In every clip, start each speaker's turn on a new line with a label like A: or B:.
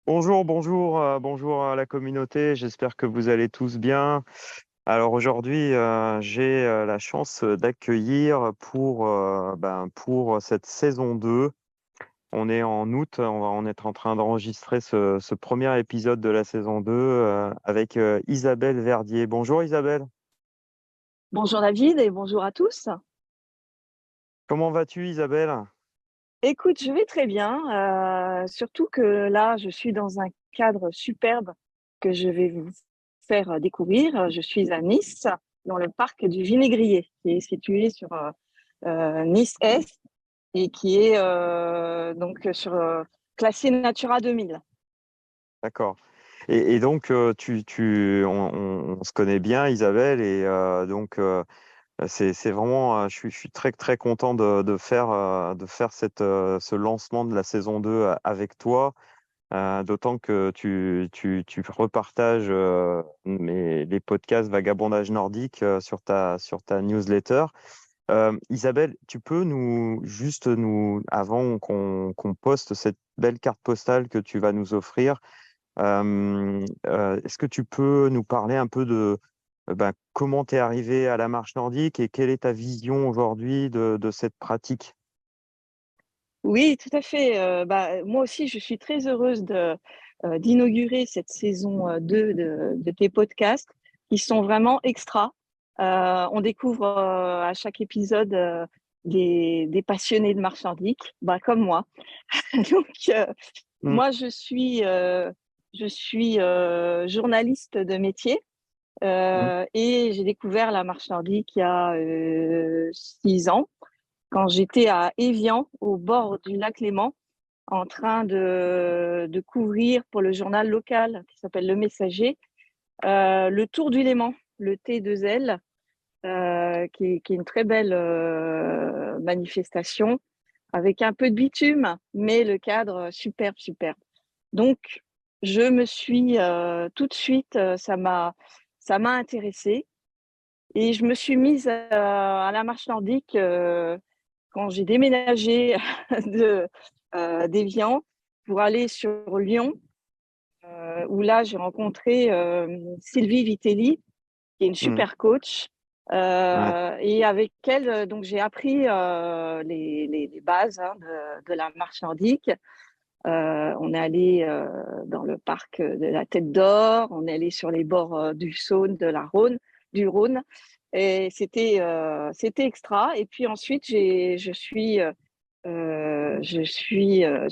A: Bonjour à la communauté, j'espère que vous allez tous bien. Alors aujourd'hui, j'ai la chance d'accueillir pour cette saison 2. On est en août, on va en être en train d'enregistrer ce premier épisode de la saison 2 avec Isabelle Verdier. Bonjour Isabelle,
B: Bonjour David et bonjour à tous.
A: comment vas-tu Isabelle?
B: Écoute, je vais très bien, surtout que là, je suis dans un cadre superbe que je vais vous faire découvrir. Je suis à Nice, dans le parc du Vinaigrier, qui est situé sur Nice-Est et qui est donc sur classé Natura 2000.
A: D'accord. Et donc, on se connaît bien Isabelle et c'est vraiment, je suis très, très content de faire ce lancement de la saison 2 avec toi, d'autant que tu repartages les podcasts Vagabondage nordique sur ta newsletter. Isabelle, tu peux avant qu'on poste cette belle carte postale que tu vas nous offrir, est-ce que tu peux nous parler un peu de comment tu es arrivé à la marche nordique et quelle est ta vision aujourd'hui de cette pratique?
B: Oui, tout à fait. Moi aussi, je suis très heureuse d'inaugurer cette saison 2 de tes podcasts qui sont vraiment extra. On découvre à chaque épisode des passionnés de marche nordique, comme moi. Donc,
A: Mm.
B: moi, je suis journaliste de métier
A: Mm.
B: et j'ai découvert la marche nordique il y a 6 ans quand j'étais à Évian, au bord du lac Léman, en train de couvrir pour le journal local qui s'appelle Le Messager, le Tour du Léman, le T2L, qui est une très belle manifestation avec un peu de bitume, mais le cadre superbe, superbe. Donc, je me suis tout de suite, ça m'a intéressée et je me suis mise à la marche nordique quand j'ai déménagé d'Évian pour aller sur Lyon, où là j'ai rencontré Sylvie Vitelli, qui est une
A: Mm.
B: super coach.
A: Ouais.
B: Et avec elle, donc j'ai appris les bases de la marche nordique. On est allé dans le parc de la Tête d'Or, on est allé sur les bords du Saône, de la Rhône, du Rhône, et c'était extra. Et puis ensuite, j'ai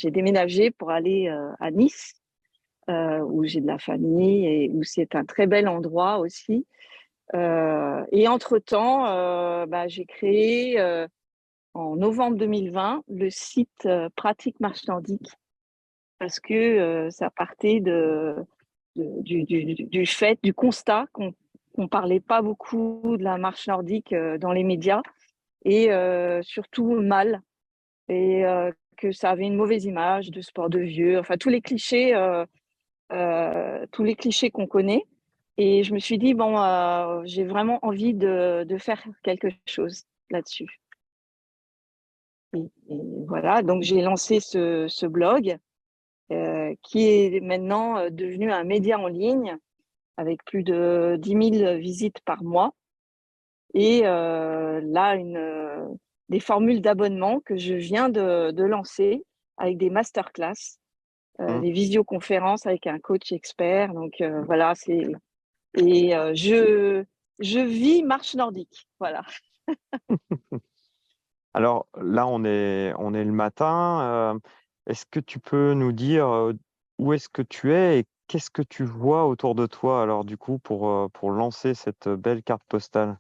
B: déménagé pour aller à Nice, où j'ai de la famille et où c'est un très bel endroit aussi. Et entre-temps, j'ai créé en novembre 2020 le site Pratique Marche Nordique parce que ça partait du fait, du constat qu'on parlait pas beaucoup de la marche nordique dans les médias et surtout mal et que ça avait une mauvaise image de sport de vieux, enfin tous les clichés qu'on connaît. Et je me suis dit bon, j'ai vraiment envie de faire quelque chose là-dessus. Et voilà, donc j'ai lancé ce blog qui est maintenant devenu un média en ligne avec plus de 10 000 visites par mois. Et là, des formules d'abonnement que je viens de lancer avec des masterclass,
A: Mm.
B: des visioconférences avec un coach expert. Donc voilà, et je vis marche nordique. Voilà.
A: Alors là, on est le matin. Est-ce que tu peux nous dire où est-ce que tu es et qu'est-ce que tu vois autour de toi alors du coup pour lancer cette belle carte postale?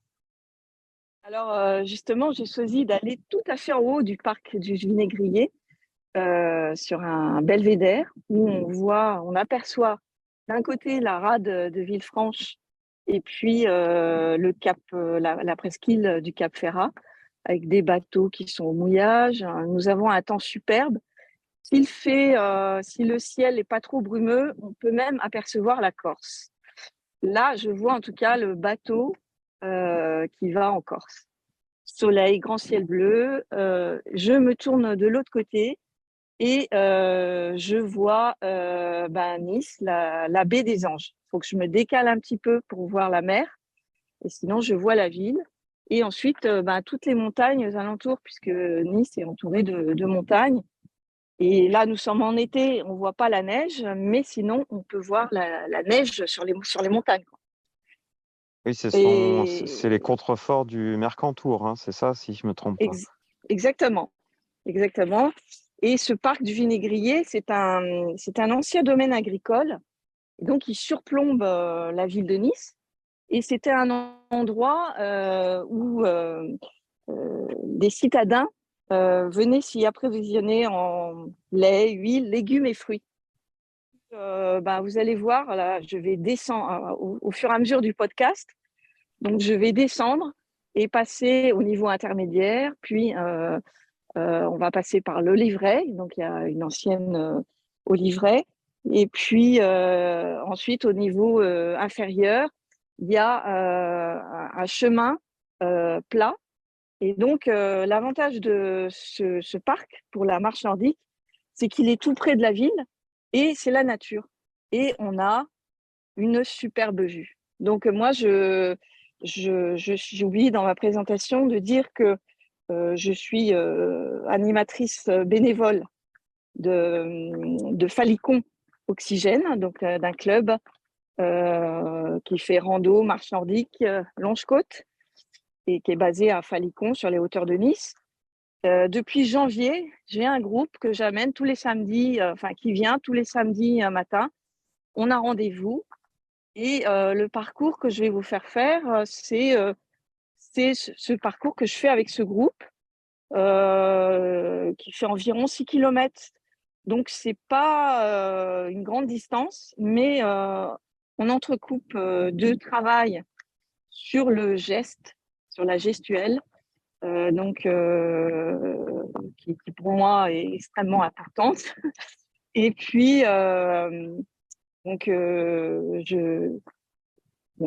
B: Alors justement, j'ai choisi d'aller tout à fait en haut du parc du Vinaigrier, sur un belvédère où on aperçoit d'un côté la rade de Villefranche et puis le cap, la presqu'île du Cap Ferrat avec des bateaux qui sont au mouillage. Nous avons un temps superbe. Si le ciel n'est pas trop brumeux, on peut même apercevoir la Corse. Là, je vois en tout cas le bateau qui va en Corse. Soleil, grand ciel bleu. Je me tourne de l'autre côté et je vois Nice, la baie des Anges. Il faut que je me décale un petit peu pour voir la mer, et sinon je vois la ville. Et ensuite, toutes les montagnes aux alentours, puisque Nice est entourée de montagnes. Et là, nous sommes en été, on ne voit pas la neige, mais sinon, on peut voir la neige sur les montagnes.
A: Oui, c'est
B: Et
A: les contreforts du Mercantour, hein, c'est ça, si je me trompe pas.
B: exactement, exactement. Et ce parc du Vinaigrier, c'est un ancien domaine agricole. Donc, il surplombe la ville de Nice. Et c'était un endroit où des citadins venaient s'y approvisionner en lait, huile, légumes et fruits. Vous allez voir, là, je vais descendre au fur et à mesure du podcast. Donc, je vais descendre et passer au niveau intermédiaire, puis on va passer par le Livret. Donc, il y a une ancienne Olivret. Et puis, ensuite, au niveau inférieur, il y a un chemin plat. Et donc, l'avantage de ce parc pour la marche nordique, c'est qu'il est tout près de la ville et c'est la nature. Et on a une superbe vue. Donc, moi, j'ai oublié dans ma présentation de dire que je suis animatrice bénévole de Falicon Oxygène, donc d'un club qui fait rando, marche nordique, longe-côte, et qui est basé à Falicon, sur les hauteurs de Nice. Depuis janvier, j'ai un groupe que j'amène tous les samedis, qui vient tous les samedis matin. On a rendez-vous. Et le parcours que je vais vous faire, c'est ce parcours que je fais avec ce groupe, qui fait environ 6 kilomètres. Donc, ce n'est pas une grande distance, mais on entrecoupe deux travail sur le geste, sur la gestuelle, qui pour moi est extrêmement importante. Et puis, on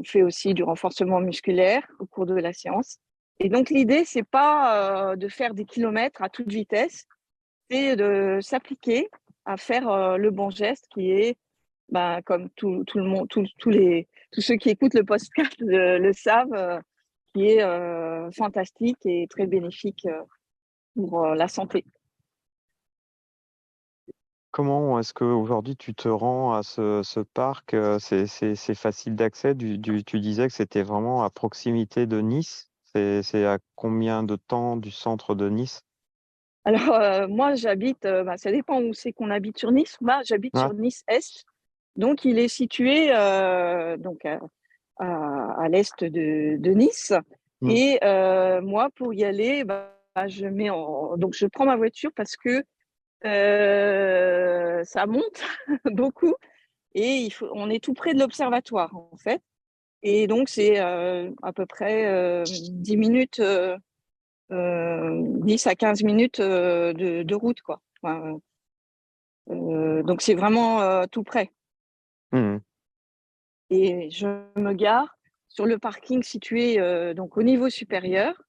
B: fait aussi du renforcement musculaire au cours de la séance. Et donc, l'idée, c'est pas de faire des kilomètres à toute vitesse, c'est de s'appliquer à faire le bon geste qui est, comme tout le monde, tous ceux qui écoutent le podcast le savent, qui est fantastique et très bénéfique pour la santé.
A: Comment est-ce qu'aujourd'hui tu te rends à ce parc? C'est facile d'accès. Tu disais que c'était vraiment à proximité de Nice. C'est à combien de temps du centre de Nice?
B: Alors, moi, j'habite, ça dépend où c'est qu'on habite sur Nice. Moi, j'habite
A: Ouais.
B: sur Nice-Est. Donc, il est situé à l'est de Nice.
A: Mm.
B: Et moi, pour y aller, donc je prends ma voiture parce que ça monte beaucoup et on est tout près de l'observatoire, en fait. Et donc, c'est à peu près 10 minutes, 10 à 15 minutes de route, quoi. Donc, c'est vraiment tout près.
A: Mm.
B: Et je me gare sur le parking situé donc au niveau supérieur,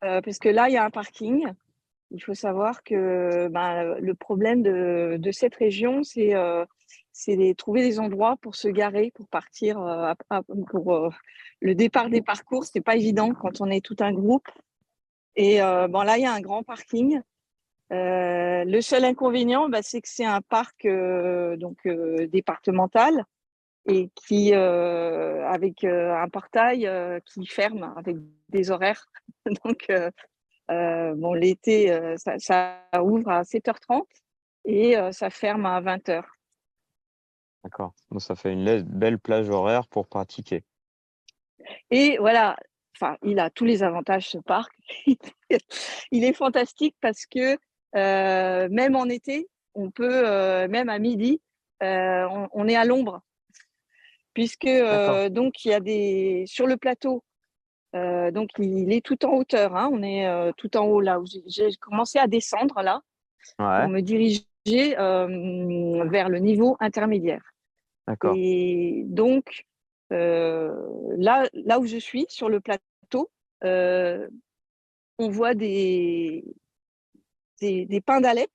B: parce que là, il y a un parking. Il faut savoir que le problème de cette région, c'est de trouver des endroits pour se garer, pour partir, pour le départ des parcours. C'est pas évident quand on est tout un groupe. Et là, il y a un grand parking. Le seul inconvénient, c'est que c'est un parc départemental et qui, avec un portail qui ferme avec des horaires. Donc, l'été, ça ouvre à 7h30 et ça ferme à 20h.
A: D'accord. Donc ça fait une belle plage horaire pour pratiquer.
B: Et voilà, il a tous les avantages, ce parc. Il est fantastique parce que même en été, on peut, même à midi, on est à l'ombre. Puisque
A: D'accord.
B: donc il y a sur le plateau, donc il est tout en hauteur, hein, on est tout en haut là où j'ai commencé à descendre là pour
A: Ouais.
B: me diriger vers le niveau intermédiaire.
A: D'accord.
B: Et donc là où je suis sur le plateau, euh, on voit des pins d'Alep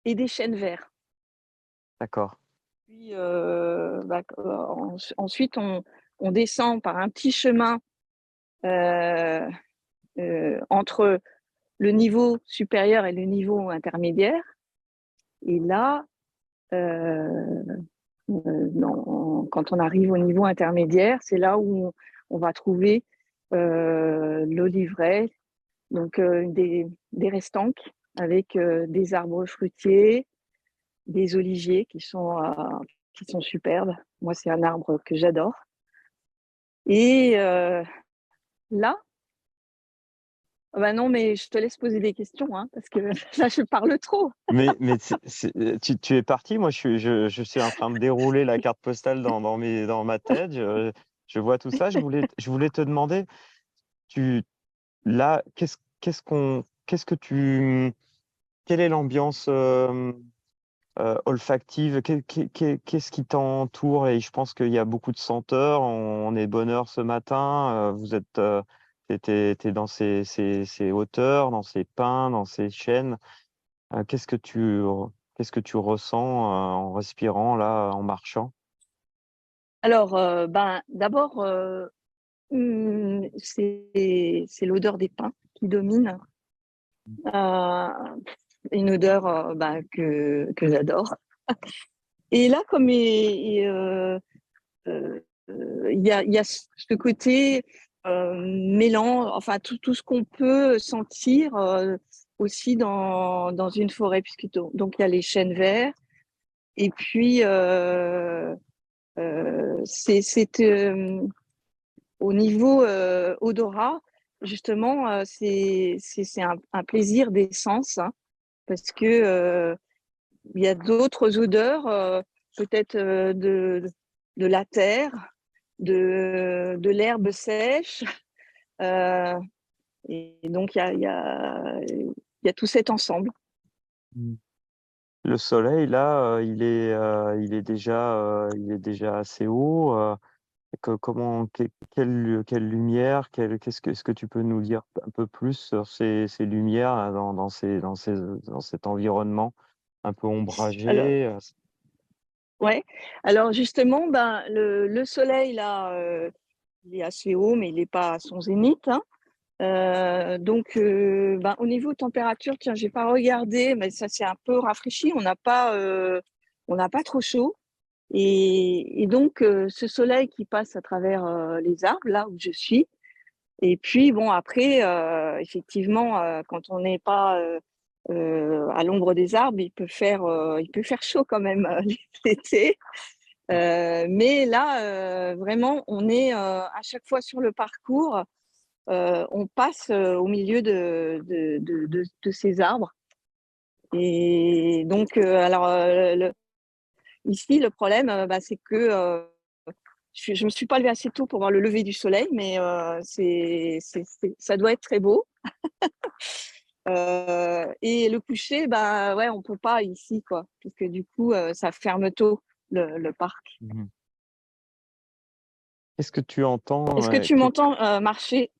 B: et des chênes verts.
A: D'accord.
B: Puis, ensuite, on descend par un petit chemin entre le niveau supérieur et le niveau intermédiaire. Et là, quand on arrive au niveau intermédiaire, c'est là où on va trouver l'oliveraie, donc des restanques avec des arbres fruitiers, des oliviers qui sont superbes. Moi, c'est un arbre que j'adore. Et là, bah non, mais je te laisse poser des questions, hein, parce que là, je parle trop.
A: Mais tu es parti. Moi, je suis en train de dérouler la carte postale dans ma tête. Je vois tout ça. Je voulais te demander, tu, là, quelle est l'ambiance olfactive? Qu'est-ce qui t'entoure? Et je pense qu'il y a beaucoup de senteurs. On est bonne heure ce matin. T'es dans ces hauteurs, dans ces pins, dans ces chênes. Euh, qu'est-ce que tu, qu'est-ce que tu ressens en respirant là, en marchant?
B: Alors, d'abord, c'est l'odeur des pins qui domine. Euh, une odeur que j'adore. Et là, comme il y a ce côté mélange, enfin tout ce qu'on peut sentir aussi dans une forêt, puisque donc il y a les chênes verts, et puis au niveau odorat, justement, c'est un plaisir d'essence, hein, parce que il y a d'autres odeurs, peut-être de la terre, de l'herbe sèche. Euh, et donc, il y a tout cet ensemble.
A: Mm. Le soleil, là, il est déjà assez haut. Quelle lumière, est-ce que tu peux nous dire un peu plus sur ces lumières là, dans cet environnement un peu
B: Alors,
A: ombragé?
B: ouais. Alors justement, le soleil, là, il est assez haut, mais il n'est pas à son zénith, hein. Donc, au niveau température, tiens, j'ai pas regardé, mais ça s'est un peu rafraîchi. On n'a pas trop chaud. Et donc, ce soleil qui passe à travers les arbres, là où je suis. Et puis, bon, après, effectivement, quand on n'est pas à l'ombre des arbres, il peut faire chaud quand même l'été. Mais là, vraiment, on est à chaque fois sur le parcours, on passe au milieu de ces arbres. Et donc, ici, le problème, c'est que je me suis pas levée assez tôt pour voir le lever du soleil, mais ça doit être très beau. Et le coucher, bah ouais, on peut pas ici, quoi, parce que du coup, ça ferme tôt le parc.
A: Mhm. Qu'est-ce que tu entends?
B: Est-ce que tu m'entends marcher?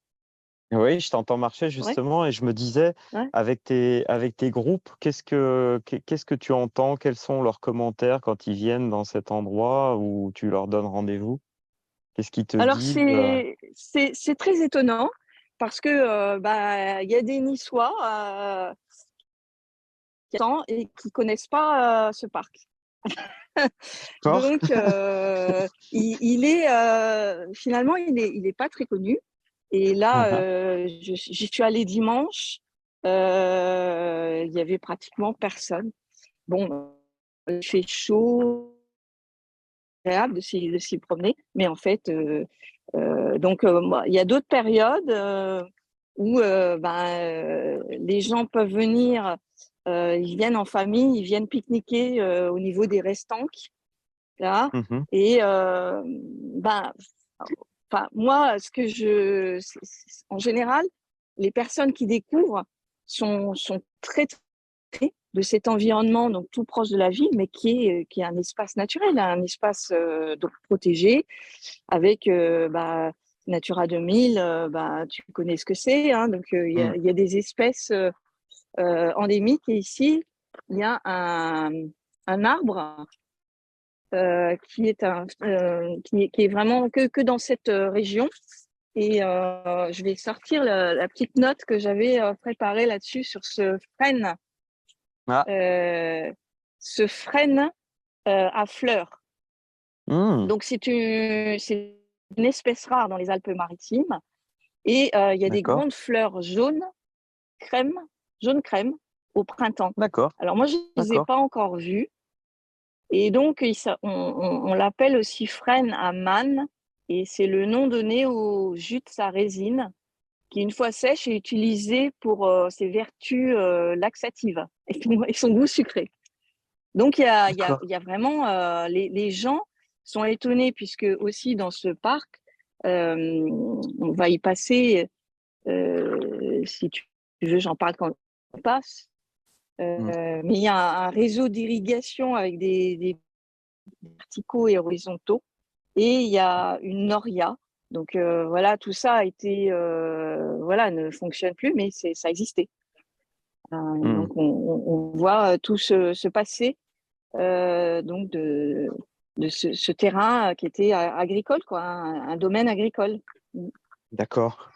A: Oui, je t'entends marcher
B: Ouais,
A: justement et je me disais,
B: ouais.
A: avec tes groupes, qu'est-ce que tu entends? Quels sont leurs commentaires quand ils viennent dans cet endroit où tu leur donnes rendez-vous? Qu'est-ce qu'ils te
B: Alors
A: disent?
B: c'est très étonnant parce que il y a des Niçois et qui connaissent pas ce parc.
A: D'accord?
B: Donc il est finalement il est pas très connu. Et là,
A: Mhm.
B: j'y suis allée dimanche. Il y avait pratiquement personne. Bon, il fait chaud, agréable de s'y promener, mais en fait, il y a d'autres périodes où les gens peuvent venir, ils viennent en famille, ils viennent pique-niquer au niveau des restanques, là,
A: Mhm.
B: et moi, en général, les personnes qui découvrent sont très, très de cet environnement, donc tout proche de la ville, mais qui est un espace naturel, un espace donc protégé, avec Natura 2000, tu connais ce que c'est, hein, donc
A: Mm.
B: il y a des espèces endémiques, et ici, il y a un arbre qui est vraiment que dans cette région. Et je vais sortir la petite note que j'avais préparée là-dessus sur
A: Ah,
B: ce frêne à fleurs.
A: hmm,
B: Donc, c'est une espèce rare dans les Alpes-Maritimes. Et il y a des
A: d'accord,
B: grandes fleurs crème, jaune crème au printemps.
A: d'accord,
B: Alors, moi, je ne les ai
A: d'accord.
B: pas encore vues. Et donc, on l'appelle aussi frêne à manne. Et c'est le nom donné au jus de sa résine, qui, une fois sèche, est utilisé pour ses vertus laxatives et son goût sucré. Donc,
A: D'accord.
B: il y a vraiment les gens sont étonnés puisque aussi dans ce parc, on va y passer. Si tu veux, j'en parle quand on passe.
A: Hmm.
B: Mais il y a un réseau d'irrigation avec des verticaux et horizontaux, et il y a une noria. Donc voilà, tout ça a été, voilà, ne fonctionne plus, mais ça existait.
A: Hmm.
B: Donc on voit tout se passer donc de ce terrain qui était agricole, quoi, un domaine agricole.
A: D'accord.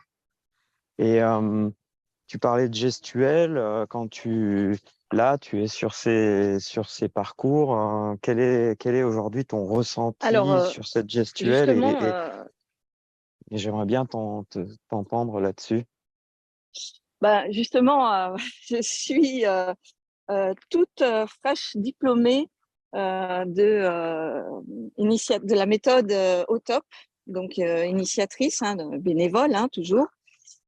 A: Et tu parlais de gestuelle, là, tu es sur ces parcours. Quel est aujourd'hui ton
B: Alors
A: ressenti sur cette gestuelle
B: justement,
A: et j'aimerais bien t'entendre là-dessus.
B: bah, justement, je suis toute fraîche diplômée de la méthode OTOP, donc initiatrice, hein, bénévole, hein, toujours.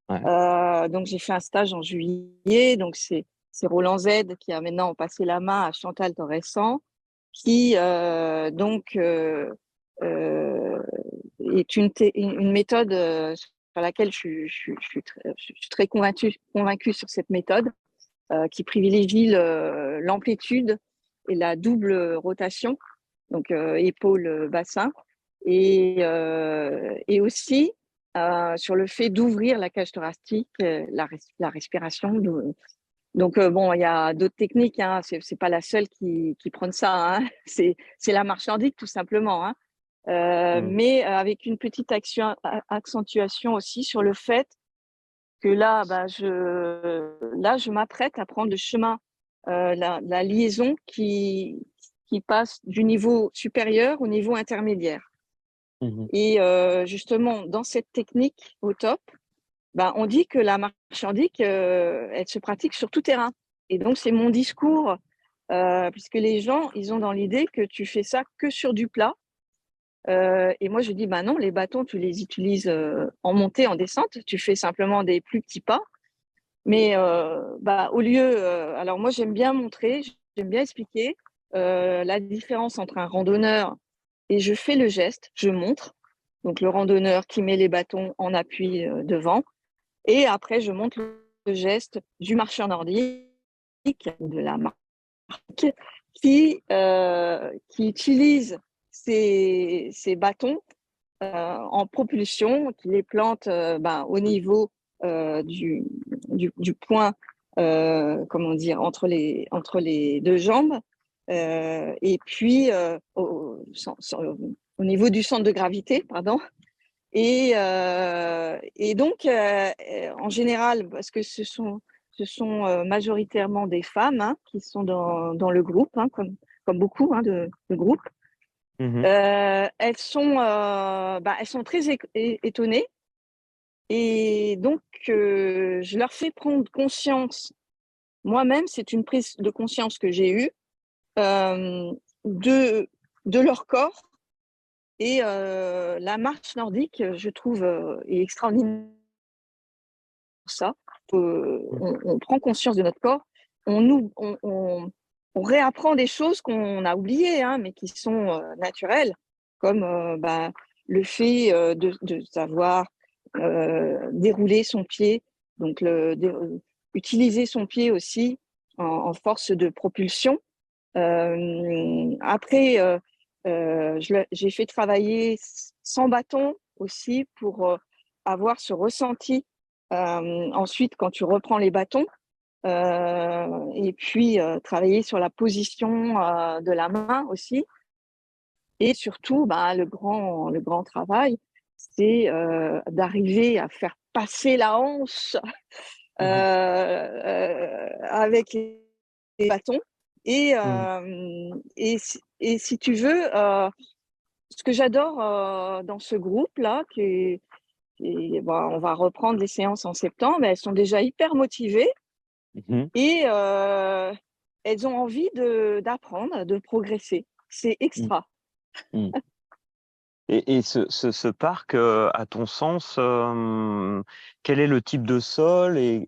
A: Ouais.
B: Donc j'ai fait un stage en juillet, donc c'est Roland Z qui a maintenant passé la main à Chantal Torressan, qui euh, est une méthode sur laquelle je suis très convaincue sur cette méthode qui privilégie l'amplitude et la double rotation, donc épaule-bassin, et aussi sur le fait d'ouvrir la cage thoracique, la respiration. Donc bon, il y a d'autres techniques, hein, c'est pas la seule qui prône ça, hein. C'est la marche nordique tout simplement, hein.
A: Hmm.
B: Mais avec une petite accentuation aussi sur le fait que là, bah, je m'apprête à prendre le chemin, la liaison qui passe du niveau supérieur au niveau intermédiaire.
A: Mhm.
B: Et justement, dans cette technique au top, bah, on dit que la marche nordique, elle se pratique sur tout terrain. Et donc, c'est mon discours, puisque les gens, ils ont dans l'idée que tu fais ça que sur du plat. Et moi, je dis, bah non, les bâtons, tu les utilises en montée, en descente. Tu fais simplement des plus petits pas. Mais bah, au lieu, alors moi j'aime bien montrer, j'aime bien expliquer la différence entre un randonneur et je fais le geste, je montre. Donc le randonneur qui met les bâtons en appui devant et après je montre le geste du marcheur nordique, de la marque qui utilise ces bâtons en propulsion, qui les plante ben, au niveau du point, comment dire, entre les deux jambes, et puis au niveau du centre de gravité, pardon. Et donc, en général, parce que ce sont majoritairement des femmes hein, qui sont dans le groupe, hein, comme beaucoup hein, de groupes,
A: Mhm.
B: elles sont très étonnées et donc je leur fais prendre conscience. Moi-même, c'est une prise de conscience que j'ai eue euh, de, de leur corps et la marche nordique, je trouve, est extraordinaire pour ça. On prend conscience de notre corps, on réapprend des choses qu'on a oubliées, hein, mais qui sont naturelles, comme bah, le fait de savoir dérouler son pied, donc utiliser son pied aussi en force de propulsion. Après, j'ai fait travailler sans bâton aussi pour avoir ce ressenti ensuite quand tu reprends les bâtons. et puis travailler sur la position de la main aussi. Et surtout, le grand travail, c'est d'arriver à faire passer la hanche
A: Mhm.
B: avec les bâtons. Et,
A: Mhm.
B: et si tu veux, ce que j'adore dans ce groupe-là, on va reprendre les séances en septembre, elles sont déjà hyper motivées
A: Mhm.
B: et elles ont envie d'apprendre, de progresser. C'est
A: Mhm.
B: extra.
A: Mhm. Et ce parc, à ton sens, quel est le type de sol et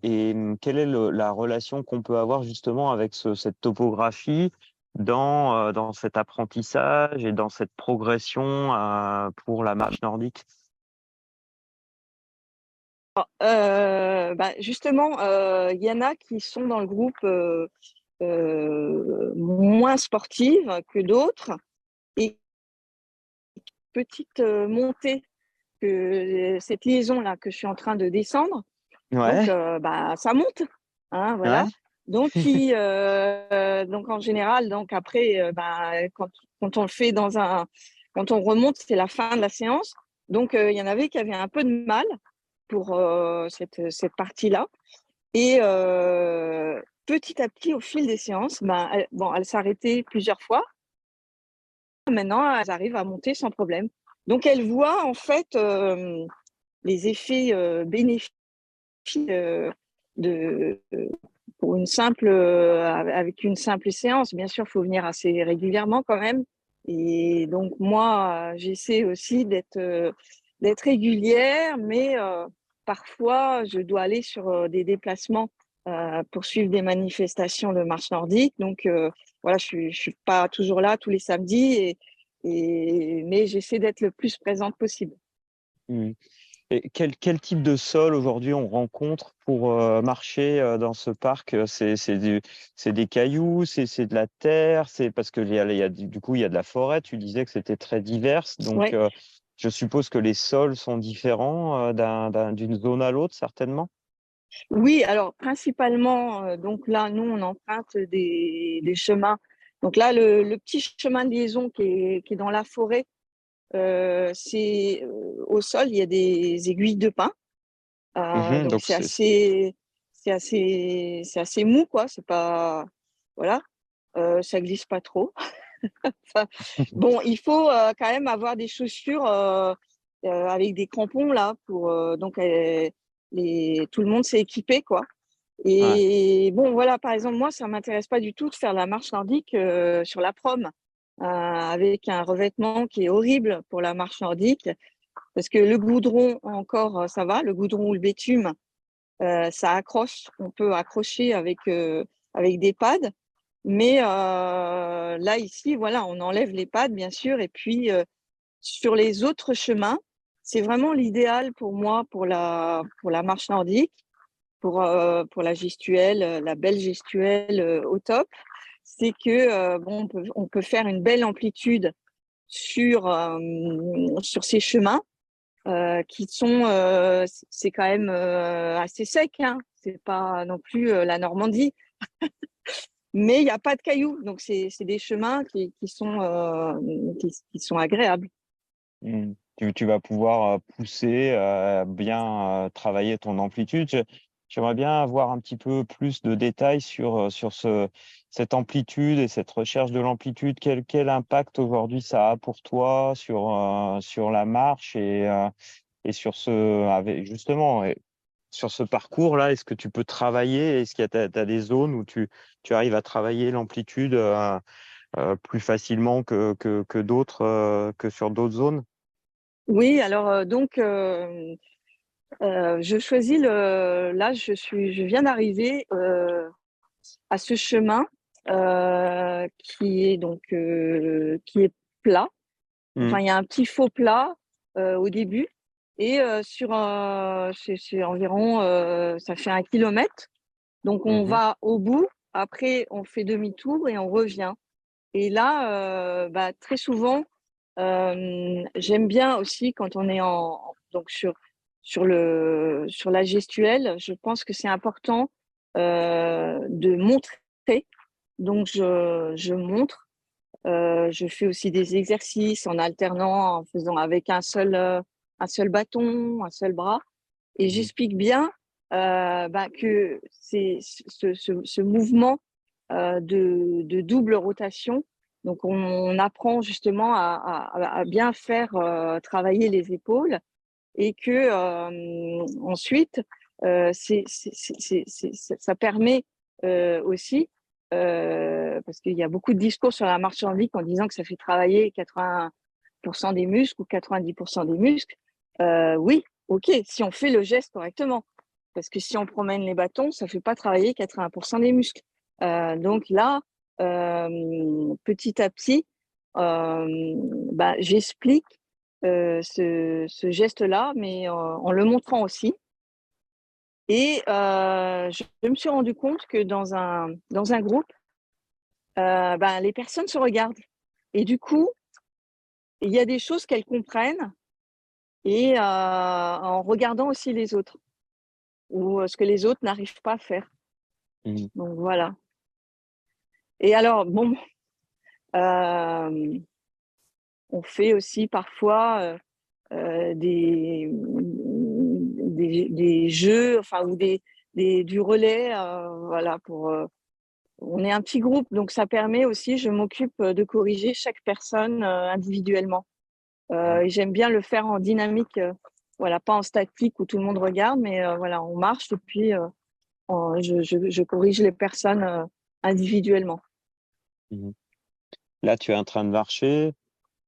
A: quelle est la relation qu'on peut avoir justement avec cette topographie dans cet apprentissage et dans cette progression pour la marche nordique?
B: Justement, il y en a qui sont dans le groupe moins sportives que d'autres et petite montée que cette liaison-là que je suis en train de descendre. Donc,
A: Ouais,
B: ça monte, hein, voilà.
A: ouais.
B: Donc, donc en général, donc après, quand on le fait quand on remonte, c'est la fin de la séance. Donc, il y en avait qui avaient un peu de mal pour cette partie-là. Et petit à petit, au fil des séances, elles s'arrêtaient plusieurs fois. Maintenant, elles arrivent à monter sans problème. Donc, elles voient en fait les effets bénéfiques euh, de, pour avec une simple séance. Bien sûr, il faut venir assez régulièrement quand même. Et donc, moi, j'essaie aussi d'être régulière, mais parfois, je dois aller sur des déplacements pour suivre des manifestations de marche nordique. Donc, voilà, je suis pas toujours là tous les samedis, mais j'essaie d'être le plus présente possible.
A: Mm. Et quel type de sol aujourd'hui on rencontre pour marcher dans ce parc? C'est des cailloux, c'est de la terre, c'est parce que du coup il y a de la forêt. Tu disais que c'était très divers, donc
B: Ouais.
A: je suppose que les sols sont différents d'une zone à l'autre, certainement.
B: Oui, alors principalement, donc là, nous, on emprunte des chemins. Donc là, le petit chemin de liaison qui est dans la forêt, c'est au sol, il y a des aiguilles de pin.
A: Mhm,
B: Donc
A: donc c'est
B: c'est assez mou, quoi. C'est pas, voilà, ça glisse pas trop. Enfin, bon, il faut quand même avoir des chaussures avec des crampons là pour donc tout le monde s'est équipé, quoi.
A: ouais.
B: Et bon, voilà, par exemple, moi, ça m'intéresse pas du tout de faire la marche nordique sur la prom, avec un revêtement qui est horrible pour la marche nordique, parce que le goudron, encore, ça va, le goudron ou le bitume, ça accroche, on peut accrocher avec des pads, mais là, ici, voilà, on enlève les pads, bien sûr, et puis sur les autres chemins, c'est vraiment l'idéal pour moi pour la marche nordique pour la gestuelle, la belle gestuelle au top, c'est que on peut faire une belle amplitude sur ces chemins qui sont, c'est quand même assez sec, hein. C'est pas non plus la Normandie, mais il n'y a pas de cailloux, donc c'est des chemins qui sont agréables.
A: Mm. Tu vas pouvoir pousser, bien travailler ton amplitude. J'aimerais bien avoir un petit peu plus de détails sur cette amplitude et cette recherche de l'amplitude. Quel impact aujourd'hui ça a pour toi sur la marche et sur justement, sur ce parcours-là? Est-ce que tu peux travailler? Est-ce qu'il y a t'as des zones où tu arrives à travailler l'amplitude plus facilement que d'autres, que sur d'autres zones?
B: Oui, alors je choisis là, je viens d'arriver à ce chemin qui est plat.
A: Mm.
B: Enfin, il y a un petit faux plat au début et c'est environ, ça fait 1 kilomètre. Donc on
A: Mhm.
B: va au bout. Après, on fait demi-tour et on revient. Et là, très souvent, j'aime bien aussi quand on est donc sur la gestuelle. Je pense que c'est important de montrer. Donc, je montre. Je fais aussi des exercices en alternant, en faisant avec un seul bâton, un seul bras. Et j'explique bien que c'est ce mouvement de double rotation. Donc, on apprend justement à bien faire travailler les épaules et que ensuite, ça permet aussi, parce qu'il y a beaucoup de discours sur la marche nordique en disant que ça fait travailler 80% des muscles ou 90% des muscles. Oui, ok, si on fait le geste correctement. Parce que si on promène les bâtons, ça ne fait pas travailler 80% des muscles. Donc là, petit à petit, j'explique ce geste-là, mais en le montrant aussi. Et je me suis rendu compte que dans un groupe, les personnes se regardent. Et du coup, il y a des choses qu'elles comprennent et en regardant aussi les autres ou ce que les autres n'arrivent pas à faire. Donc voilà. Et alors, bon, on fait aussi parfois des jeux, enfin, ou du relais, voilà, on est un petit groupe, donc ça permet aussi, je m'occupe de corriger chaque personne individuellement. Et j'aime bien le faire en dynamique, voilà, pas en statique où tout le monde regarde, mais voilà, on marche et puis je corrige les personnes individuellement.
A: Là, tu es en train de marcher.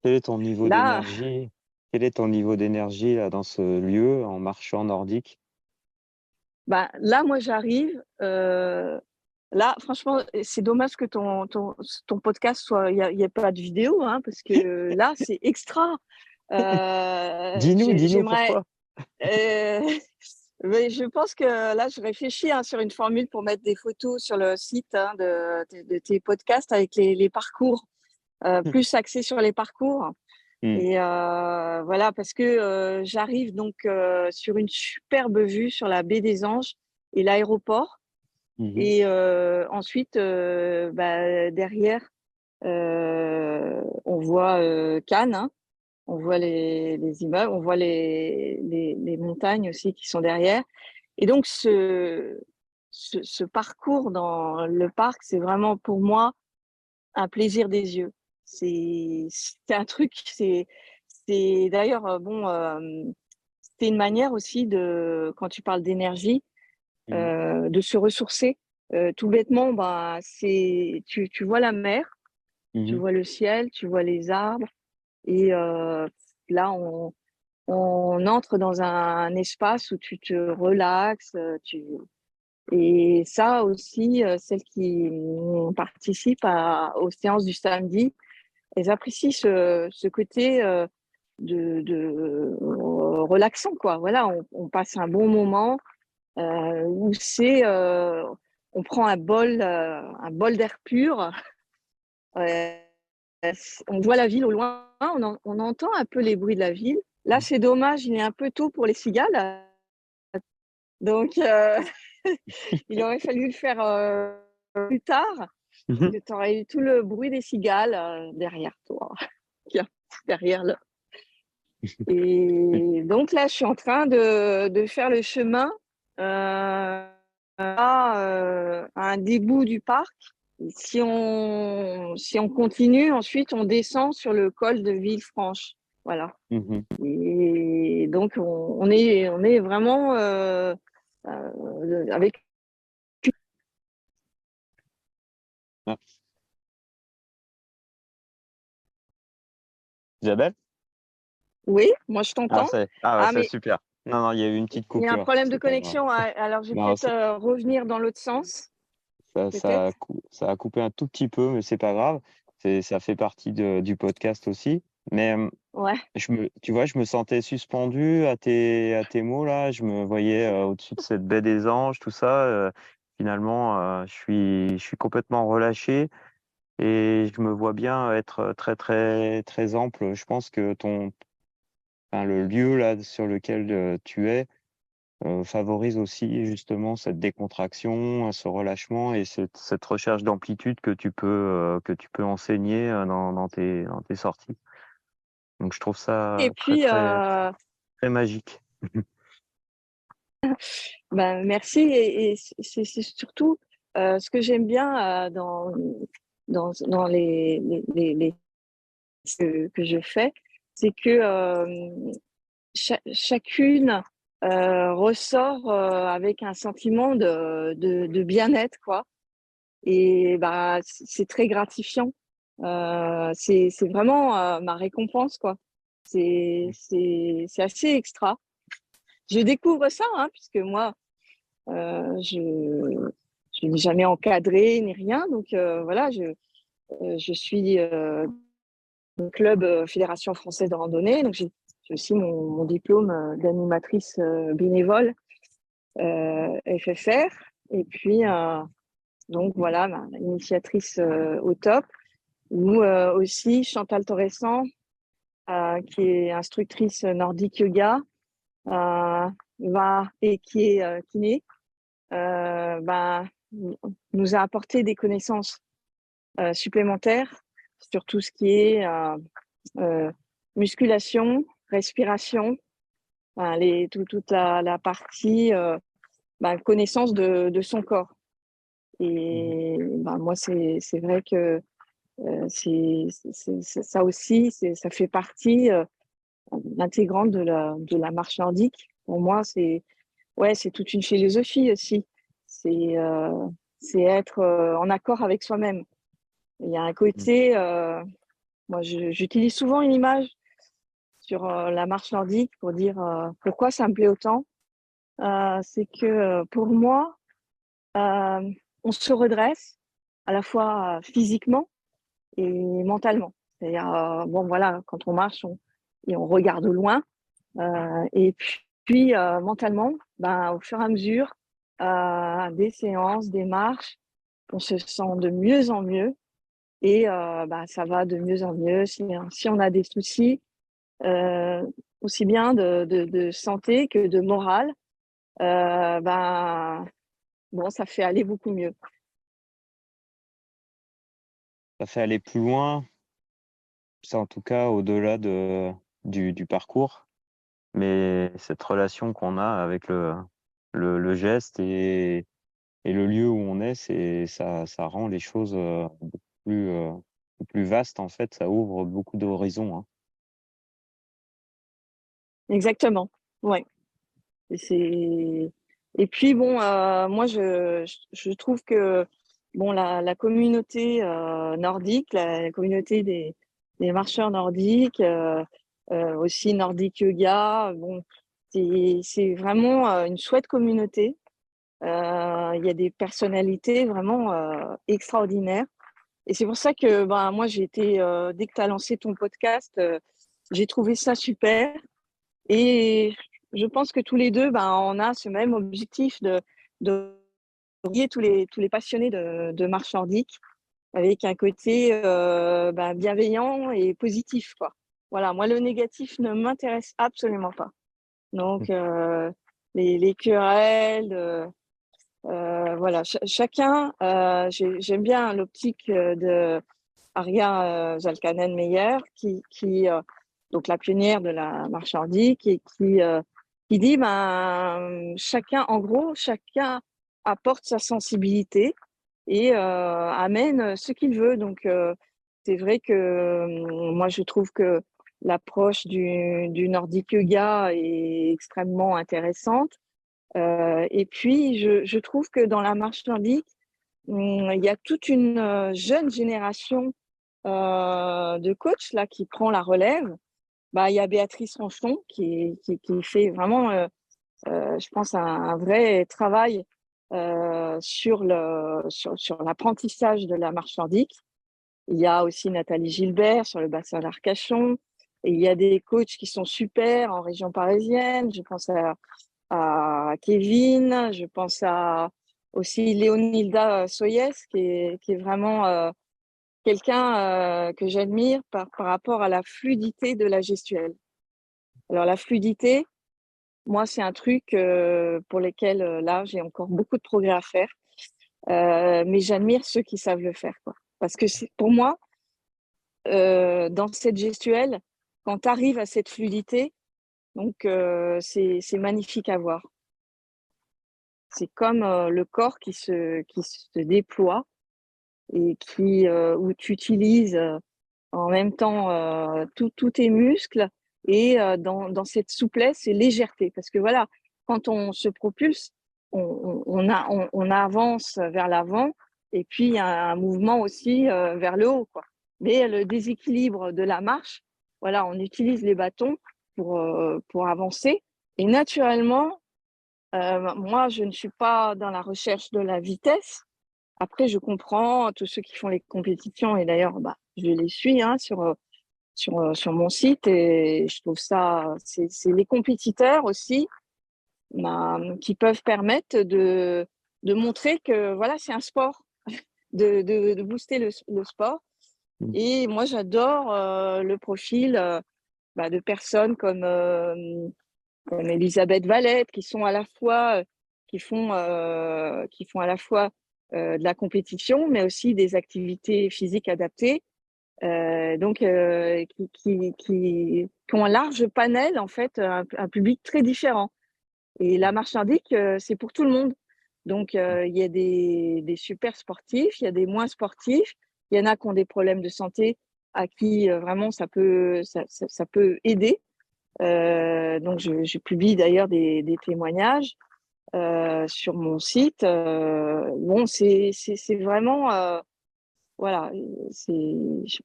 A: Quel est ton niveau
B: Là,
A: d'énergie? Quel est ton niveau d'énergie là dans ce lieu en marchant nordique?
B: là, moi, j'arrive. Là, franchement, c'est dommage que ton podcast il y a pas de vidéo, hein, parce que là, c'est extra.
A: Dis-nous
B: J'aimerais.
A: pourquoi.
B: Mais je pense que là, je réfléchis sur une formule pour mettre des photos sur le site de tes podcasts avec les parcours, plus axés sur les parcours. Et voilà, parce que j'arrive donc sur une superbe vue sur la baie des Anges et l'aéroport. Et ensuite, derrière, on voit Cannes, hein. On voit les immeubles, on voit les montagnes aussi qui sont derrière. Et donc, ce parcours dans le parc, c'est vraiment pour moi un plaisir des yeux. C'est un truc, c'est d'ailleurs, c'est une manière aussi quand tu parles d'énergie, de se ressourcer. Tout bêtement, tu vois la mer, tu vois le ciel, tu vois les arbres, et là, on entre dans un espace où tu te relaxes, et ça aussi, celles qui participent aux séances du samedi, elles apprécient ce côté de relaxant, quoi. Voilà, on passe un bon moment où on prend un bol d'air pur. On voit la ville au loin, on entend un peu les bruits de la ville. Là, c'est dommage, il est un peu tôt pour les cigales. Donc, il aurait fallu le faire plus tard. Tu aurais eu tout le bruit des cigales derrière toi. Derrière le... Et donc là, je suis en train de faire le chemin à un des bouts du parc. Si on continue, ensuite, on descend sur le col de Villefranche. Voilà. Et donc, on est vraiment avec.
A: Ah. Isabelle?
B: Oui, moi, je t'entends.
A: Ouais,
B: Ah,
A: c'est
B: mais
A: super. Non, il y a eu une petite
B: il y a un
A: coupure.
B: problème de
A: C'est pas grave.
B: connexion. Alors, je vais
A: Non,
B: peut-être revenir dans l'autre sens, peut-être.
A: ça a coupé un tout petit peu, mais c'est pas grave. Ça fait partie du podcast aussi. Mais
B: Ouais.
A: tu vois, je me sentais suspendu à tes mots là. Je me voyais au-dessus de cette baie des Anges, tout ça. Finalement, je suis complètement relâché et je me vois bien être très, très, très ample. Je pense que le lieu là sur lequel tu es favorise aussi justement cette décontraction, ce relâchement et cette recherche d'amplitude que tu peux enseigner dans tes sorties. Donc je trouve ça
B: Et puis,
A: très magique.
B: merci. Et c'est surtout ce que j'aime bien dans les que je fais, c'est que chacune ressort avec un sentiment de bien-être, quoi. Et bah, c'est très gratifiant. C'est vraiment ma récompense, quoi. C'est assez extra. Je découvre ça, hein, puisque moi, je n'ai jamais encadré ni rien. Donc voilà, je suis au club Fédération française de randonnée. Donc j'ai aussi mon diplôme d'animatrice bénévole FFR. Et puis, donc voilà, initiatrice au top. Ou aussi Chantal Torressan, qui est instructrice nordique yoga, et qui est kiné, bah, nous a apporté des connaissances supplémentaires sur tout ce qui est musculation, respiration, toute la partie connaissance de son corps. Et moi, c'est vrai que ça aussi, ça fait partie intégrante de la marche nordique. Pour moi, c'est toute une philosophie aussi. C'est être en accord avec soi-même. Il y a un côté, moi j'utilise souvent une image sur la marche nordique pour dire pourquoi ça me plaît autant. C'est que pour moi, on se redresse à la fois physiquement et mentalement. C'est-à-dire, bon voilà, quand on marche, et on regarde au loin. Et puis mentalement, au fur et à mesure des séances, des marches, on se sent de mieux en mieux et ça va de mieux en mieux. Si on a des soucis, euh, aussi bien de santé que de morale, bon, ça fait aller beaucoup mieux.
A: Ça fait aller plus loin, c'est en tout cas au-delà du parcours, mais cette relation qu'on a avec le geste et le lieu où on est, ça rend les choses beaucoup plus vastes en fait, ça ouvre beaucoup d'horizons, hein.
B: Exactement. Ouais. Et puis bon, moi je trouve que bon la communauté nordique, la communauté des marcheurs nordiques, aussi Nordic Yoga, bon, c'est vraiment une chouette communauté. Il y a des personnalités vraiment extraordinaires. Et c'est pour ça que moi j'ai été dès que tu as lancé ton podcast, j'ai trouvé ça super. Et je pense que tous les deux, on a ce même objectif de lier tous les passionnés de marche nordique avec un côté bienveillant et positif, quoi. Voilà, moi, le négatif ne m'intéresse absolument pas. Donc, les querelles, voilà, chacun, j'aime bien l'optique de Arja Zalkanen-Meyer, donc la pionnière de la marche nordique, et qui dit chacun, en gros, chacun apporte sa sensibilité et amène ce qu'il veut. Donc, c'est vrai que moi, je trouve que l'approche du Nordic Yoga est extrêmement intéressante. Et puis, je trouve que dans la marche nordique, il y a toute une jeune génération de coachs là, qui prend la relève. Il y a Béatrice Ronchon qui fait vraiment, je pense, un vrai travail sur l'apprentissage de la marche nordique. Il y a aussi Nathalie Gilbert sur le bassin d'Arcachon. Et il y a des coachs qui sont super en région parisienne. Je pense à Kevin, je pense à aussi Léonilda Soyes, qui est vraiment quelqu'un que j'admire par rapport à la fluidité de la gestuelle. Alors la fluidité, moi, c'est un truc pour lequel, là, j'ai encore beaucoup de progrès à faire. Mais j'admire ceux qui savent le faire, quoi. Parce que pour moi, dans cette gestuelle, quand tu arrives à cette fluidité, donc c'est magnifique à voir. C'est comme le corps qui se déploie et où tu utilises en même temps tous tes muscles et dans cette souplesse et légèreté. Parce que voilà, quand on se propulse, on avance vers l'avant et puis il y a un mouvement aussi vers le haut, quoi. Mais le déséquilibre de la marche, voilà, on utilise les bâtons pour avancer. Et naturellement, moi, je ne suis pas dans la recherche de la vitesse. Après, je comprends tous ceux qui font les compétitions et d'ailleurs, bah, je les suis hein, sur mon site et je trouve ça, c'est les compétiteurs aussi bah, qui peuvent permettre de montrer que voilà, c'est un sport, de booster le sport.
A: Mm.
B: Et moi, j'adore le profil bah, de personnes comme Elisabeth Valette, qui sont à la fois, qui font à la fois de la compétition, mais aussi des activités physiques adaptées. Donc, qui ont un large panel, en fait, un public très différent. Et la marche nordique, c'est pour tout le monde. Donc, il y a des super sportifs, il y a des moins sportifs, il y en a qui ont des problèmes de santé à qui vraiment ça peut aider. Donc, je publie d'ailleurs des témoignages sur mon site. Bon, c'est vraiment, voilà,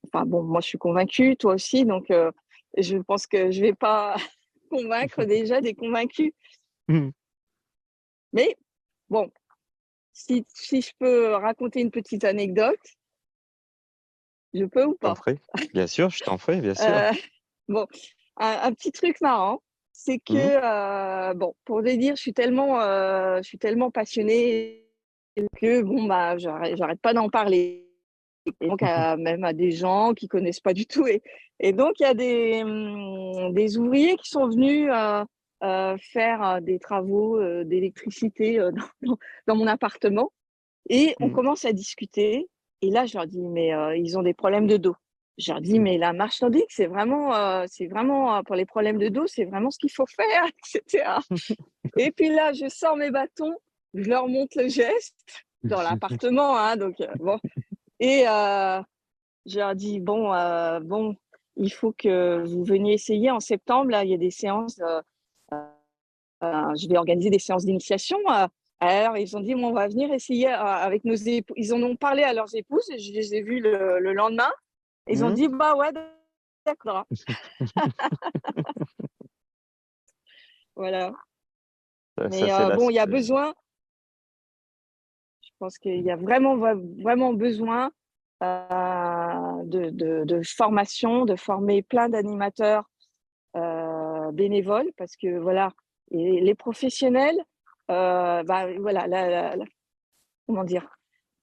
B: enfin bon, moi je suis convaincue, toi aussi, donc je pense que je vais pas convaincre déjà des convaincus.
A: Mm.
B: Mais bon, si je peux raconter une petite anecdote, je peux ou
A: T'en
B: pas?
A: prie. Bien sûr, je t'en prie, bien sûr.
B: Euh, bon, un petit truc marrant, c'est que
A: Mhm.
B: bon, pour te dire, je suis tellement passionnée que bon bah j'arrête pas d'en parler. Et donc même à des gens qui connaissent pas du tout. Et donc il y a des ouvriers qui sont venus faire des travaux d'électricité dans mon appartement. Et on
A: Mhm.
B: commence à discuter. Et là, je leur dis, mais ils ont des problèmes de dos. Je leur dis, mais la marche nordique, c'est vraiment pour les problèmes de dos, c'est vraiment ce qu'il faut faire, etc. Et puis là, je sors mes bâtons, je leur montre le geste dans l'appartement, hein, donc bon. Et je leur dis, bon, il faut que vous veniez essayer en septembre. Là, il y a des séances. Je vais organiser des séances d'initiation. Alors, ils ont dit, bon, on va venir essayer avec nos épouses. Ils en ont parlé à leurs épouses. Et je les ai vus le lendemain. Ils ont
A: Mhm.
B: dit, bah ouais, d'accord. Voilà.
A: Ça,
B: Mais
A: c'est
B: bon, il y a
A: l'aspect.
B: besoin. Je pense qu'il y a vraiment besoin de formation, de former plein d'animateurs bénévoles parce que voilà, et les professionnels, bah, voilà, comment dire,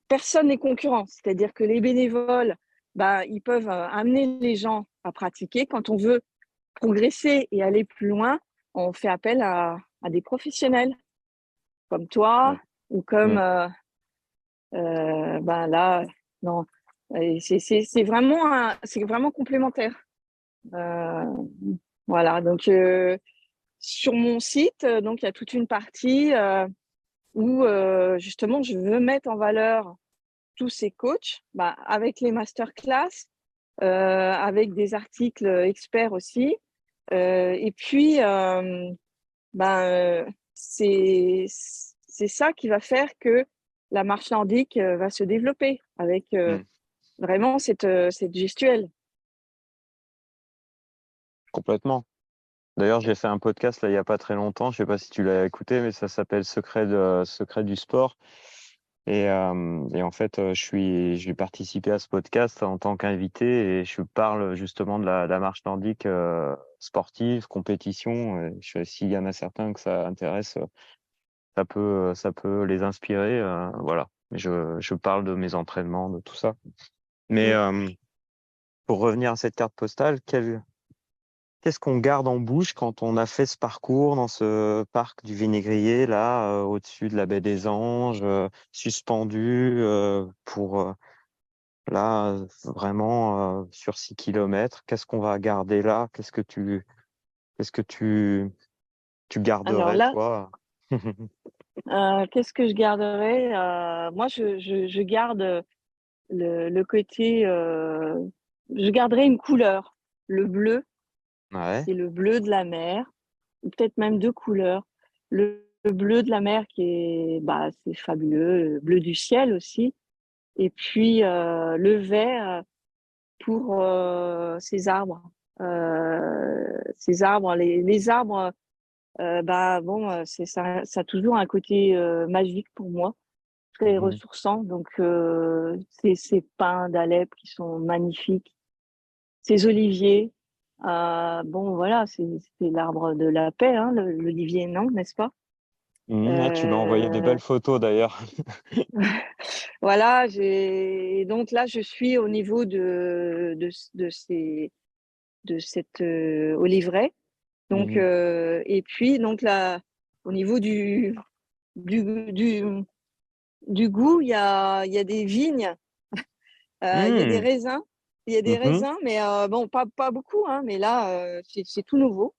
B: personne n'est concurrent. C'est-à-dire que les bénévoles, bah, ils peuvent amener les gens à pratiquer. Quand on veut progresser et aller plus loin, on fait appel à des professionnels comme toi
A: Ouais.
B: ou comme
A: Mm.
B: ben là, non. C'est vraiment complémentaire. Euh, voilà, donc sur mon site, donc il y a toute une partie où justement je veux mettre en valeur tous ces coachs, bah, avec les masterclass, avec des articles experts aussi. Et puis, ben, c'est ça qui va faire que la marche nordique va se développer avec
A: Mm.
B: vraiment cette gestuelle.
A: Complètement. D'ailleurs, j'ai fait un podcast là il y a pas très longtemps. Je sais pas si tu l'as écouté, mais ça s'appelle Secret du sport. Et en fait, je vais participer à ce podcast en tant qu'invité et je parle justement de la marche nordique sportive, compétition. S'il y en a certains que ça intéresse, ça peut les inspirer. Voilà. Mais je parle de mes entraînements, de tout ça. Mais
B: Mm.
A: pour revenir à cette carte postale, qu'est-ce qu'on garde en bouche quand on a fait ce parcours dans ce parc du Vinaigrier, là, au-dessus de la baie des Anges, suspendu là, vraiment sur 6 kilomètres. Qu'est-ce qu'on va garder là? Qu'est-ce que tu
B: Alors
A: garderais,
B: là,
A: toi?
B: qu'est-ce que je garderais? Moi, je garde le côté. Je garderais une couleur, le bleu,
A: Ouais.
B: qui est le bleu de la mer, ou peut-être même deux couleurs. Le bleu de la mer qui est, bah, c'est fabuleux, le bleu du ciel aussi. Et puis le vert pour ces arbres, les arbres. Bah bon, ça a toujours un côté magique pour moi, très
A: Mhm.
B: ressourçant. Donc ces pins d'Alep qui sont magnifiques, ces oliviers. Bon voilà, c'est l'arbre de la paix, hein, l'olivier, non, n'est-ce pas?
A: Ah, tu m'as envoyé des
B: Euh,
A: belles photos d'ailleurs.
B: voilà, donc là je suis au niveau de cette oliveraie. Donc
A: Mhm.
B: et puis donc là au niveau du, du, du goût, il y a des vignes, il y a des
A: Mhm.
B: raisins, il y a des
A: Mhm.
B: raisins, mais bon, pas beaucoup, hein, mais là, c'est tout nouveau.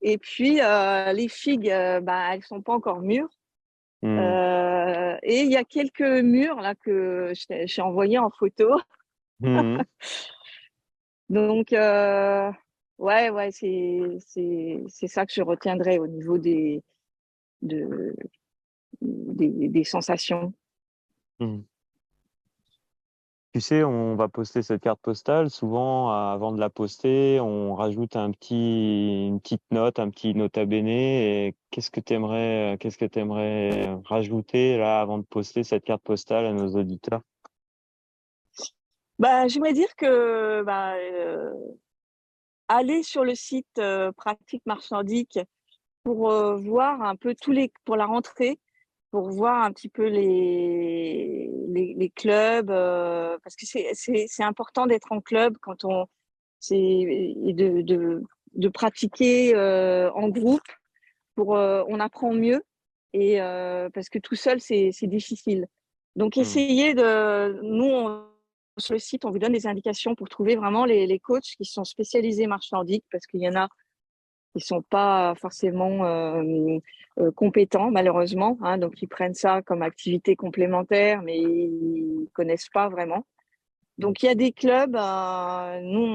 B: Et puis, les figues, bah, elles sont pas encore mûres.
A: Mhm.
B: Et il y a quelques mûres là que j'ai envoyé en photo.
A: Mhm.
B: Donc, ouais, c'est ça que je retiendrai au niveau de, des sensations.
A: Mhm. Tu sais, on va poster cette carte postale. Souvent, avant de la poster, on rajoute une petite note, un petit nota bene. Et qu'est-ce que t'aimerais rajouter là avant de poster cette carte postale à nos auditeurs?
B: Bah, j'aimerais dire que bah, aller sur le site Pratique Marche Nordique pour voir un peu pour la rentrée, pour voir un petit peu les clubs, parce que c'est important d'être en club quand et de pratiquer en groupe pour on apprend mieux et parce que tout seul c'est difficile. Donc
A: Mhm.
B: essayez sur le site on vous donne des indications pour trouver vraiment les coachs qui sont spécialisés marche nordique parce qu'il y en a ils sont pas forcément compétents malheureusement, hein, donc ils prennent ça comme activité complémentaire, mais ils connaissent pas vraiment. Donc il y a des clubs, nous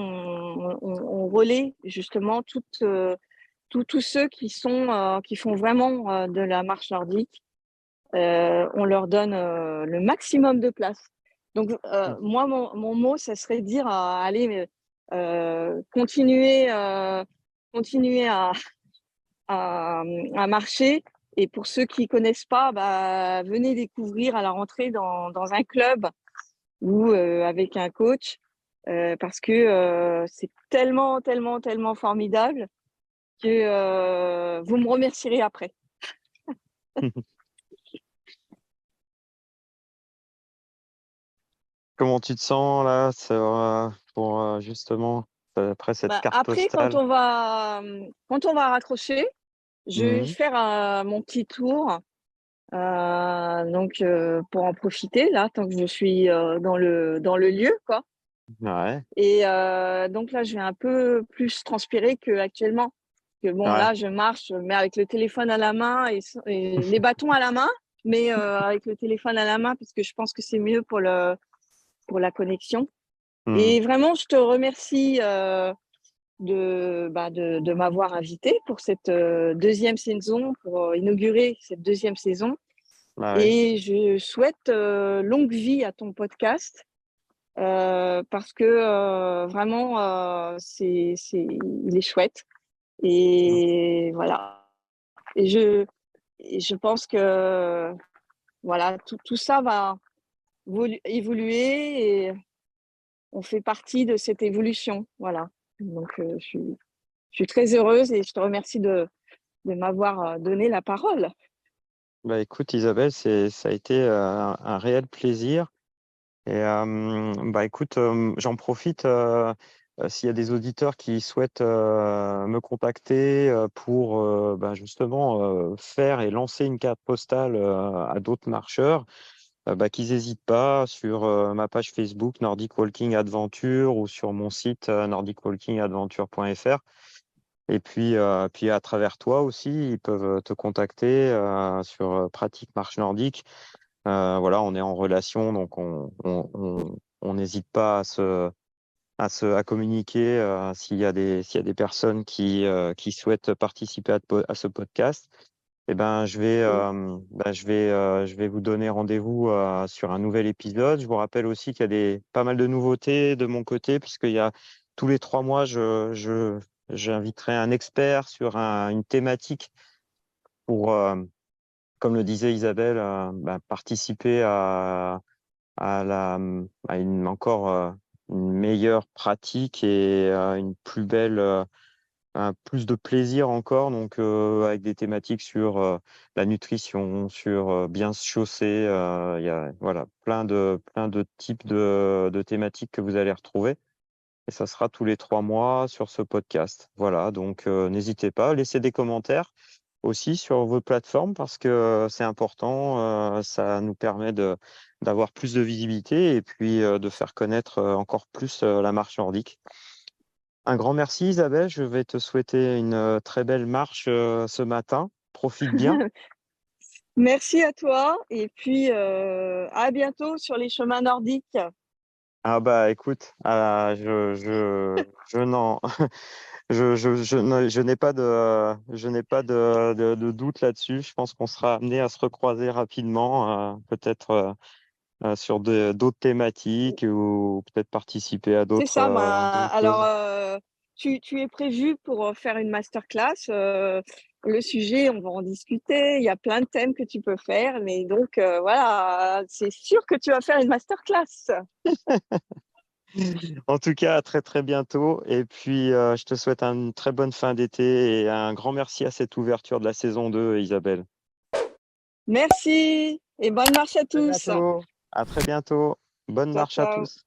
B: on relaie justement tous ceux qui font vraiment de la marche nordique. On leur donne le maximum de place. Donc moi mon mot ça serait de dire allez continuer à marcher. Et pour ceux qui connaissent pas, bah, venez découvrir à la rentrée dans un club ou avec un coach parce que c'est tellement formidable que vous me remercierez après.
A: Comment tu te sens là pour justement après cette
B: Bah,
A: carte
B: après,
A: postale?
B: quand on va raccrocher, je vais
A: Mhm.
B: faire mon petit tour. Donc pour en profiter là, tant que je suis dans le lieu, quoi.
A: Ouais,
B: Et donc là, je vais un peu plus transpirer qu'actuellement. Que bon,
A: ouais.
B: là, je marche, mais avec le téléphone à la main et les bâtons à la main, mais avec le téléphone à la main, parce que je pense que c'est mieux pour la connexion.
A: Mhm.
B: Et vraiment, je te remercie de m'avoir invité pour cette deuxième saison, pour inaugurer cette deuxième saison.
A: Bah ouais.
B: Et je souhaite longue vie à ton podcast parce que vraiment, il est chouette. Et voilà. Et je pense que voilà, tout ça va évoluer et on fait partie de cette évolution. Voilà. Donc, je suis très heureuse et je te remercie de m'avoir donné la parole.
A: Bah écoute Isabelle, ça a été un réel plaisir. Et bah écoute, j'en profite. s'il y a des auditeurs qui souhaitent me contacter pour justement faire et lancer une carte postale à d'autres marcheurs, qu'ils n'hésitent pas sur ma page Facebook Nordic Walking Adventure ou sur mon site nordicwalkingadventure.fr. Et puis à travers toi aussi, ils peuvent te contacter sur Pratique Marche Nordique. Voilà, on est en relation, donc on n'hésite pas à communiquer s'il y a des personnes qui souhaitent participer à ce podcast. Eh ben,
B: Oui.
A: je vais vous donner rendez-vous sur un nouvel épisode. Je vous rappelle aussi qu'il y a pas mal de nouveautés de mon côté, puisqu'il y a tous les 3 mois, j'inviterai un expert sur une thématique pour, comme le disait Isabelle, participer à une meilleure pratique et une plus belle plus de plaisir encore, donc avec des thématiques sur la nutrition, sur bien se chausser. Il y a voilà, plein de types de thématiques que vous allez retrouver. Et ça sera tous les 3 mois sur ce podcast. Voilà, donc n'hésitez pas, laissez des commentaires aussi sur vos plateformes parce que c'est important. Ça nous permet d'avoir plus de visibilité et puis de faire connaître encore plus la marche nordique. Un grand merci Isabelle, je vais te souhaiter une très belle marche ce matin. Profite bien.
B: Merci à toi et puis à bientôt sur les chemins nordiques.
A: Ah bah écoute, je n'en je n'ai pas de doute là-dessus. Je pense qu'on sera amené à se recroiser rapidement, peut-être sur d'autres thématiques ou peut-être participer à
B: C'est ça,
A: d'autres
B: alors
A: choses.
B: tu es prévu pour faire une masterclass. Le sujet, on va en discuter. Il y a plein de thèmes que tu peux faire, mais donc voilà, c'est sûr que tu vas faire une masterclass.
A: En tout cas, à très très bientôt. Et puis, je te souhaite une très bonne fin d'été et un grand merci à cette ouverture de la saison 2, Isabelle.
B: Merci et bonne marche à
A: Très
B: tous.
A: bientôt. À très bientôt. Bonne
B: Ciao,
A: marche à
B: ciao.
A: tous.